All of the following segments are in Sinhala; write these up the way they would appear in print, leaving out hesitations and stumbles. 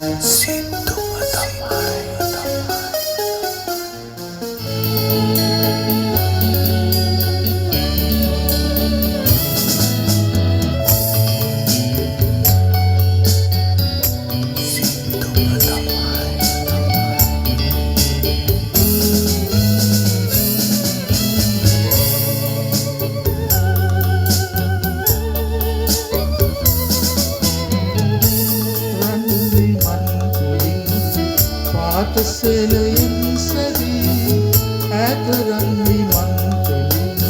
සින්දුම තමයි. පාටසලයෙන් සැදී ඈත රන්වි මන්තලින්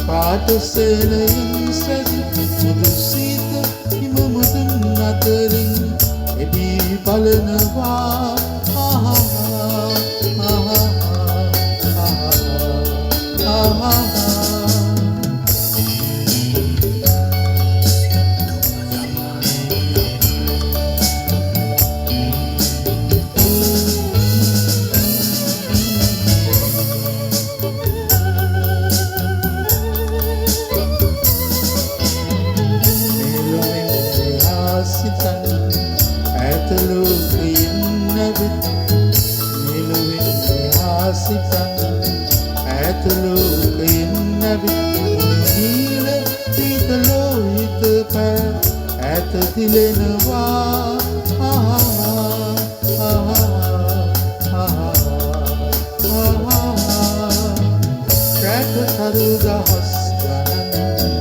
පාටසලයෙන් සැදී මුදු සීත හිම මුදුන් අතරින් එබී බලනවා ඇතලෝකයෙන් නැවිත් නීල පීතලෝහිත පෑ ඇත දිලෙනවා රැක තරු දහස් ගණන්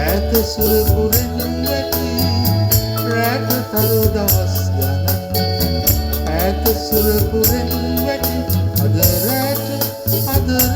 ඇත සුරපුරෙන් වැටි රැක තරු දහස් ගණන් ඇත සුරපුරෙන් වැටි අද රැට දිලෙනවා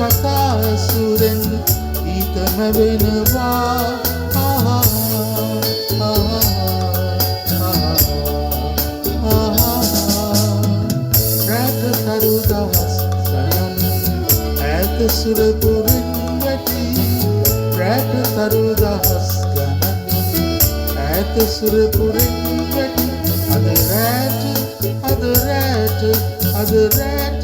කතා සුරෙන් ඊතම වෙනවා රැක තරු දවස් ගණන් ඈත සුරපුරෙන් වැටි රැක තරු දහස් ගණන් ඈත සුරපුරෙන් වැටි අද රැට